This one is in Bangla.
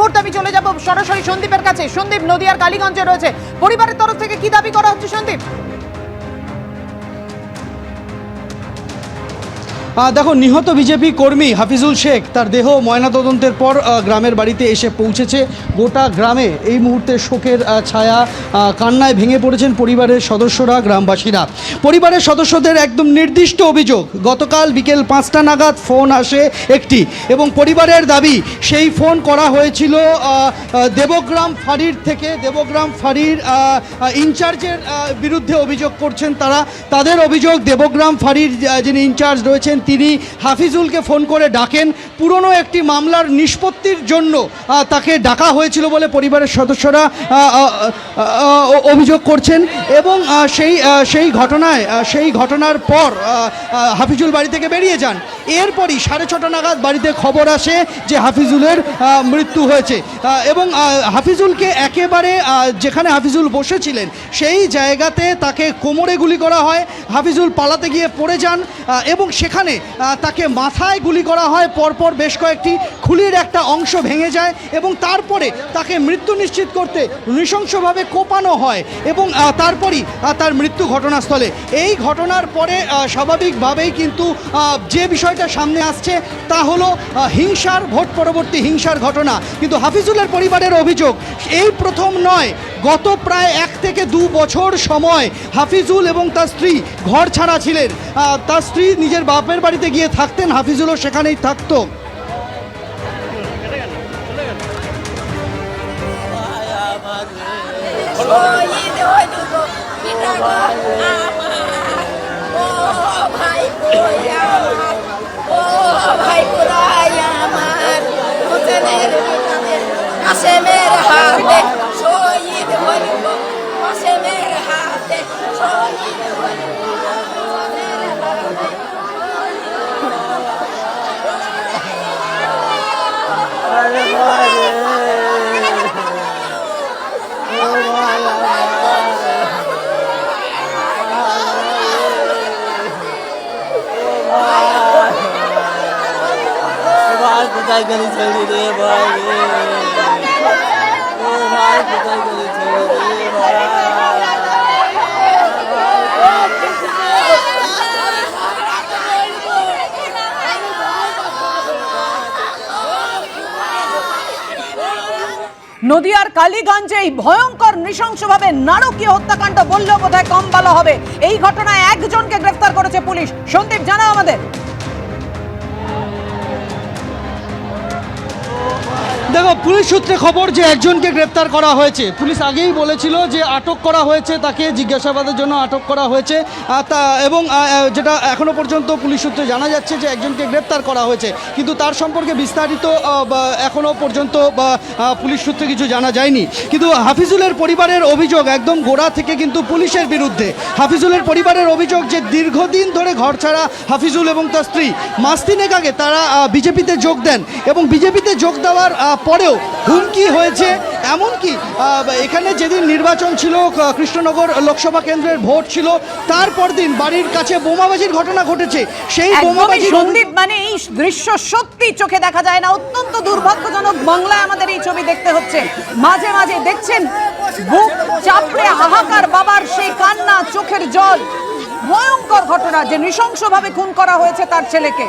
মুহূর্তে আমি চলে যাব সরাসরি সন্দীপের কাছে। সন্দীপ, নদিয়ার কালীগঞ্জে রয়েছে, পরিবারের তরফ থেকে কি দাবি করা হচ্ছে সন্দীপ? দেখো, নিহত বিজেপি কর্মী হাফিজুল শেখ তার দেহ ময়নাতদন্তের পর গ্রামের বাড়িতে এসে পৌঁছেছে। গোটা গ্রামে এই মুহূর্তে শোকের ছায়া, কান্নায় ভেঙে পড়েছেন পরিবারের সদস্যরা, গ্রামবাসীরা। পরিবারের সদস্যদের একদম নির্দিষ্ট অভিযোগ, গতকাল বিকেল 5টা নাগাদ ফোন আসে একটি, এবং পরিবারের দাবি সেই ফোন করা হয়েছিল দেবগ্রাম ফাঁড়ির থেকে। দেবগ্রাম ফাঁড়ির ইনচার্জের বিরুদ্ধে অভিযোগ করছেন তারা। তাদের অভিযোগ, দেবগ্রাম ফাঁড়ির যিনি ইনচার্জ রয়েছেন তিনি হাফিজুলকে ফোন করে ডাকেন, পুরনো একটি মামলার নিষ্পত্তির জন্য তাকে ডাকা হয়েছিল বলে পরিবারের সদস্যরা অভিযোগ করছেন। এবং সেই ঘটনার পর হাফিজুল বাড়ি থেকে বেরিয়ে যান। এরপরই 6:30 নাগাদ বাড়িতে খবর আসে যে হাফিজুলের মৃত্যু হয়েছে, এবং হাফিজুলকে একেবারে যেখানে হাফিজুল বসেছিলেন সেই জায়গাতে তাকে কোমরে গুলি করা হয়। হাফিজুল পালাতে গিয়ে পড়ে যান এবং সেখানে তাকে মাথায় গুলি করা হয়। পরপর বেশ কয়েকটি খুলির একটা অংশ ভেঙে যায় এবং তারপরে তাকে মৃত্যু নিশ্চিত করতে নৃশংসভাবে কোপানো হয় এবং তারপরই তার মৃত্যু ঘটনাস্থলে। এই ঘটনার পরে স্বাভাবিকভাবেই কিন্তু যে বিষয়টা সামনে আসছে তা হলো হিংসার, ভোট পরবর্তী হিংসার ঘটনা। কিন্তু হাফিজুলের পরিবারের অভিযোগ, এই প্রথম নয়, গত প্রায় 1 থেকে 2 বছর সময় হাফিজুল এবং তার স্ত্রী ঘর ছাড়া ছিলেন। তার স্ত্রী নিজের বাপের বাড়িতে গিয়ে থাকতেন, হাফিজুলও সেখানেই থাকতো। নদিয়ার কালীগঞ্জে এই ভয়ঙ্কর নৃশংসভাবে নারকীয় হত্যাকাণ্ড বললেও বোধহয় কম বলা হবে। এই ঘটনায় একজনকে গ্রেফতার করেছে পুলিশ। সন্দীপ, জানাও আমাদের। দেখো, পুলিশ সূত্রে খবর যে একজনকে গ্রেপ্তার করা হয়েছে। পুলিশ আগেই বলেছিল যে আটক করা হয়েছে, তাকে জিজ্ঞাসাবাদের জন্য আটক করা হয়েছে, এবং যেটা এখনও পর্যন্ত পুলিশ সূত্রে জানা যাচ্ছে যে একজনকে গ্রেপ্তার করা হয়েছে, কিন্তু তার সম্পর্কে বিস্তারিত এখনও পর্যন্ত পুলিশ সূত্রে কিছু জানা যায়নি। কিন্তু হাফিজুলের পরিবারের অভিযোগ একদম গোড়া থেকে কিন্তু পুলিশের বিরুদ্ধে। হাফিজুলের পরিবারের অভিযোগ যে দীর্ঘদিন ধরে ঘর ছাড়া হাফিজুল এবং তার স্ত্রী, মাস 3 আগে তারা বিজেপিতে যোগ দেন এবং বিজেপিতে যোগ দেওয়ার পরেও হুমকি হয়েছে। এমনকি এখানে যেদিন নির্বাচন ছিল, কৃষ্ণনগর লোকসভা কেন্দ্রের ভোট ছিল, তারপর দিন বাড়ির কাছে বোমাবাজির ঘটনা ঘটেছে। সেই বোমাবাজি, সন্দীপ, মানে এই দৃশ্য সত্যি চোখে দেখা যায় না। অত্যন্ত দুর্ভাগ্যজনক বাংলায় আমাদের এই ছবি দেখতে হচ্ছে। মাঝে মাঝে দেখছেন বুক চাপড়ে হাহাকার বাবার সেই কান্না, চোখের জল। ভয়ঙ্কর ঘটনা যে নৃশংসভাবে খুন করা হয়েছে তার ছেলেকে।